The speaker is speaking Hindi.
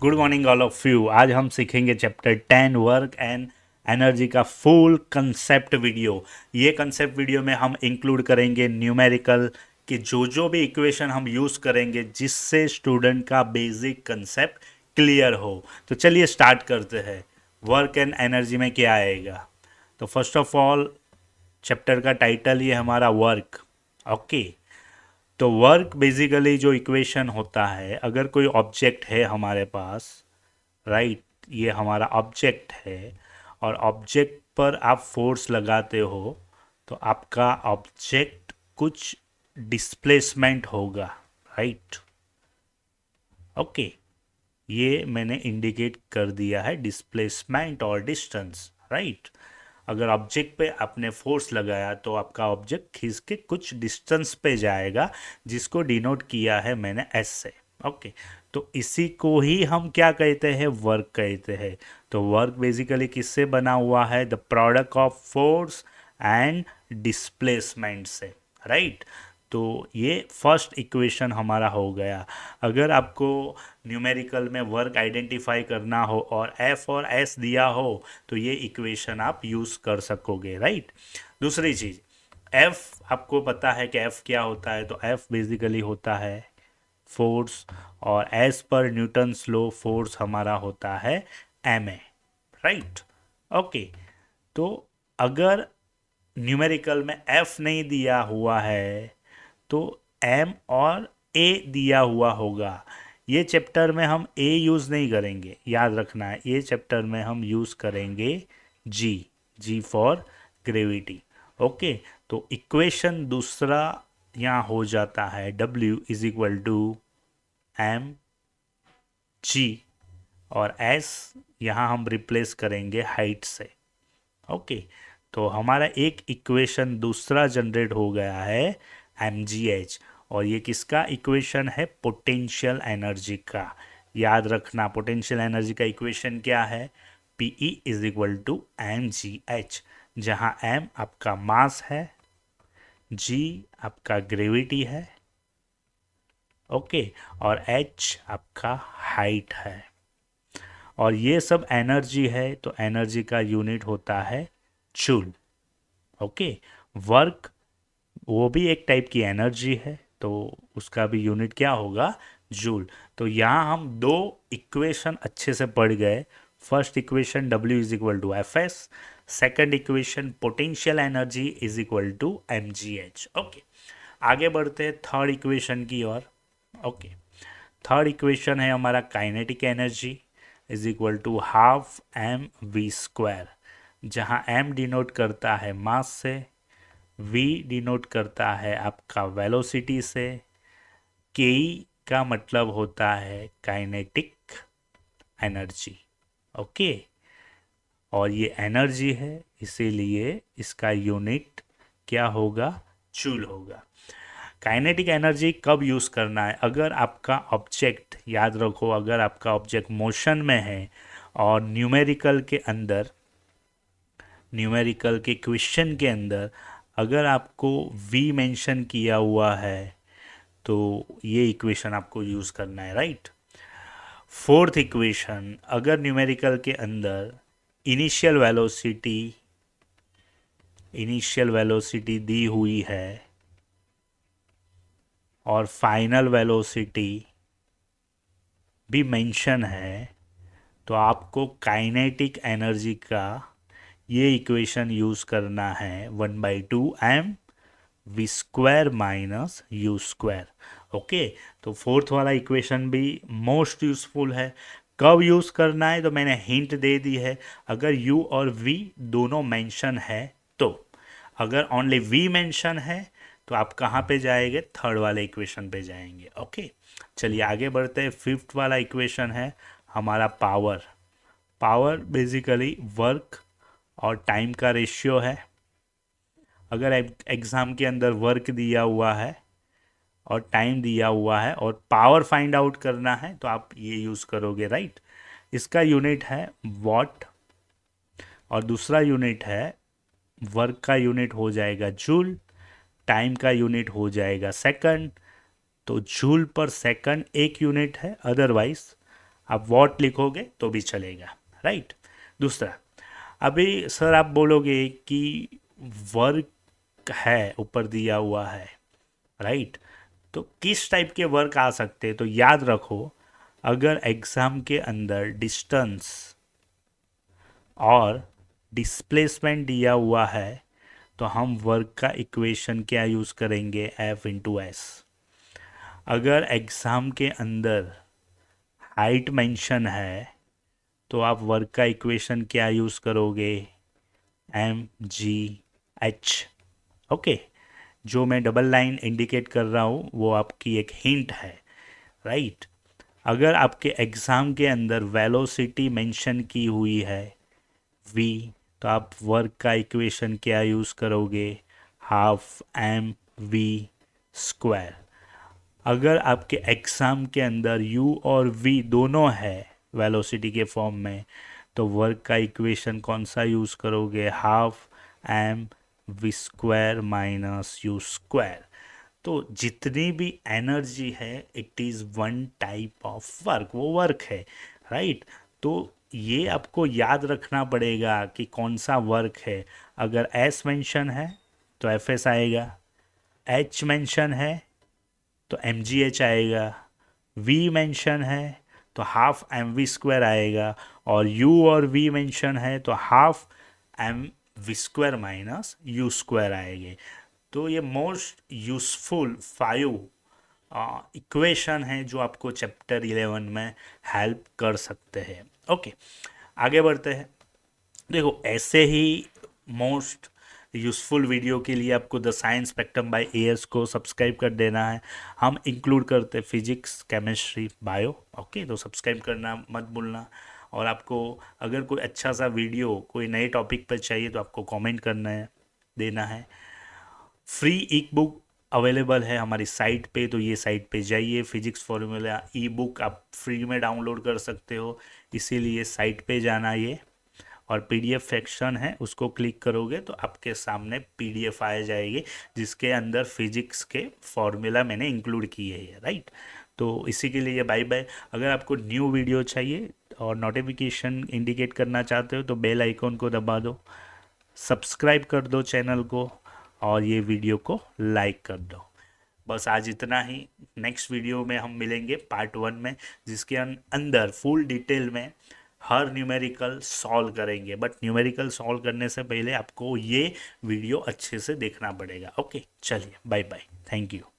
Good morning all of you. आज हम सीखेंगे चैप्टर 10 वर्क एंड एनर्जी का फुल कंसेप्ट वीडियो। ये कंसेप्ट वीडियो में हम इंक्लूड करेंगे न्यूमेरिकल के जो भी इक्वेशन हम यूज़ करेंगे जिससे स्टूडेंट का बेसिक कंसेप्ट क्लियर हो। तो चलिए स्टार्ट करते हैं। वर्क एंड एनर्जी में क्या आएगा? तो फर्स्ट ऑफ ऑल चैप्टर का टाइटल ये हमारा वर्क। ओके, तो वर्क बेसिकली जो इक्वेशन होता है, अगर कोई ऑब्जेक्ट है हमारे पास, राइट, ये हमारा ऑब्जेक्ट है और ऑब्जेक्ट पर आप फोर्स लगाते हो तो आपका ऑब्जेक्ट कुछ डिस्प्लेसमेंट होगा, राइट। ओके, ये मैंने इंडिकेट कर दिया है डिस्प्लेसमेंट और डिस्टेंस, राइट। अगर ऑब्जेक्ट पे आपने फोर्स लगाया तो आपका ऑब्जेक्ट खींच के कुछ डिस्टेंस पे जाएगा, जिसको डिनोट किया है मैंने एस से। ओके, तो इसी को ही हम क्या कहते हैं? वर्क कहते हैं। तो वर्क बेसिकली किससे बना हुआ है? The product of force and displacement से, राइट। तो ये फर्स्ट इक्वेशन हमारा हो गया। अगर आपको न्यूमेरिकल में वर्क आइडेंटिफाई करना हो और एफ और एस दिया हो तो ये इक्वेशन आप यूज़ कर सकोगे, राइट। दूसरी चीज़, एफ आपको पता है कि एफ क्या होता है? तो एफ बेसिकली होता है फोर्स और एस पर न्यूटन्स लॉ फोर्स हमारा होता है एम ए, राइट। ओके, तो अगर न्यूमेरिकल में एफ नहीं दिया हुआ है तो एम और ए दिया हुआ होगा। ये चैप्टर में हम ए यूज़ नहीं करेंगे, याद रखना है। ये चैप्टर में हम यूज़ करेंगे G, G for gravity. Okay, तो इक्वेशन दूसरा यहाँ हो जाता है W is equal to M G और एस यहाँ हम रिप्लेस करेंगे हाइट से। ओके, तो हमारा एक इक्वेशन दूसरा जनरेट हो गया है एम जी एच, और ये किसका इक्वेशन है? पोटेंशियल एनर्जी का। याद रखना, पोटेंशियल एनर्जी का इक्वेशन क्या है? P E is equal to M G H, जहाँ एम आपका मास है, जी आपका ग्रेविटी है, ओके, और एच आपका हाइट है। और ये सब एनर्जी है, तो एनर्जी का यूनिट होता है जूल। ओके, वर्क वो भी एक टाइप की एनर्जी है, तो उसका भी यूनिट क्या होगा? जूल। तो यहाँ हम दो इक्वेशन अच्छे से पढ़ गए। First equation W is equal to F S, second equation potential energy is equal to M G H. Okay, आगे बढ़ते हैं थर्ड इक्वेशन की ओर। ओके, थर्ड इक्वेशन है हमारा kinetic energy is equal to half M V square, जहाँ एम डिनोट करता है मास से, वी डिनोट करता है आपका वेलोसिटी से, के का मतलब होता है काइनेटिक एनर्जी। ओके, और ये एनर्जी है, इसीलिए इसका यूनिट क्या होगा? जूल होगा। काइनेटिक एनर्जी कब यूज़ करना है? अगर आपका ऑब्जेक्ट, याद रखो, अगर आपका ऑब्जेक्ट मोशन में है और न्यूमेरिकल के क्वेश्चन के अंदर अगर आपको वी मेंशन किया हुआ है तो ये इक्वेशन आपको यूज़ करना है, राइट। फोर्थ इक्वेशन, अगर न्यूमेरिकल के अंदर इनिशियल वेलोसिटी दी हुई है और फाइनल वेलोसिटी भी मेंशन है, तो आपको काइनेटिक एनर्जी का ये इक्वेशन यूज़ करना है 1/2m V square minus U square. Okay, तो फोर्थ वाला इक्वेशन भी मोस्ट यूजफुल है। कब यूज़ करना है? तो मैंने हिंट दे दी है। अगर u और v दोनों मेंशन है तो। अगर ओनली v मेंशन है तो आप कहाँ पे जाएंगे? थर्ड वाले इक्वेशन पे जाएंगे। ओके, चलिए आगे बढ़ते हैं। फिफ्थ वाला इक्वेशन है हमारा पावर। पावर बेसिकली वर्क और टाइम का रेशियो है। अगर एग्ज़ाम के अंदर वर्क दिया हुआ है और टाइम दिया हुआ है और पावर फाइंड आउट करना है तो आप ये यूज़ करोगे, राइट। इसका यूनिट है वॉट और दूसरा यूनिट है, वर्क का यूनिट हो जाएगा जूल, टाइम का यूनिट हो जाएगा सेकंड। तो जूल पर सेकंड एक यूनिट है, अदरवाइज आप वॉट लिखोगे तो भी चलेगा, राइट। दूसरा, अभी सर आप बोलोगे कि वर्क है ऊपर दिया हुआ है, राइट, तो किस टाइप के वर्क आ सकते हैं? तो याद रखो, अगर एग्जाम के अंदर डिस्टेंस और डिस्प्लेसमेंट दिया हुआ है तो हम वर्क का इक्वेशन क्या यूज़ करेंगे? F into S. अगर एग्ज़ाम के अंदर हाइट मेंशन है तो आप वर्क का इक्वेशन क्या यूज़ करोगे? M G H. ओके, जो मैं डबल लाइन इंडिकेट कर रहा हूँ वो आपकी एक हिंट है, राइट। अगर आपके एग्ज़ाम के अंदर वेलोसिटी मेंशन की हुई है v, तो आप वर्क का इक्वेशन क्या यूज़ करोगे? Half M V square. अगर आपके एग्ज़ाम के अंदर u और v दोनों है वेलोसिटी के फॉर्म में, तो वर्क का इक्वेशन कौन सा यूज़ करोगे? Half M V square minus U square. तो जितनी भी एनर्जी है it is one type of work, वो वर्क है, राइट। तो ये आपको याद रखना पड़ेगा कि कौन सा वर्क है। अगर एस मेंशन है तो एफ एस आएगा, एच मेंशन है तो एम जी एच आएगा, वी मेंशन है तो हाफ एम वी स्क्वायर आएगा, और यू और वी मेंशन है तो half M V square minus U square आएंगे। तो ये मोस्ट यूज़फुल 5 इक्वेशन है जो आपको चैप्टर 11 में हेल्प कर सकते हैं। ओके, आगे बढ़ते हैं। देखो, ऐसे ही मोस्ट यूज़फुल वीडियो के लिए आपको the science spectrum by AS को सब्सक्राइब कर देना है। हम इंक्लूड करते हैं फिजिक्स, केमिस्ट्री, बायो। ओके, तो सब्सक्राइब करना मत भूलना। और आपको अगर कोई अच्छा सा वीडियो कोई नए टॉपिक पर चाहिए तो आपको कमेंट करना है, देना है। फ्री ई बुक अवेलेबल है हमारी साइट पे, तो ये साइट पे जाइए, फिजिक्स फॉर्मूला ई बुक आप फ्री में डाउनलोड कर सकते हो, इसीलिए साइट पे जाना ये। और पीडीएफ सेक्शन है, उसको क्लिक करोगे तो आपके सामने पीडीएफ आ जाएगी जिसके अंदर फिजिक्स के फॉर्मूला मैंने इंक्लूड किए हैं, राइट। तो इसी के लिए बाय बाय। अगर आपको न्यू वीडियो चाहिए और नोटिफिकेशन इंडिकेट करना चाहते हो तो बेल आइकॉन को दबा दो, सब्सक्राइब कर दो चैनल को, और ये वीडियो को लाइक कर दो। बस आज इतना ही। नेक्स्ट वीडियो में हम मिलेंगे पार्ट 1 में, जिसके अंदर फुल डिटेल में हर न्यूमेरिकल सॉल्व करेंगे। बट न्यूमेरिकल सॉल्व करने से पहले आपको ये वीडियो अच्छे से देखना पड़ेगा। ओके, चलिए बाय बाय, थैंक यू।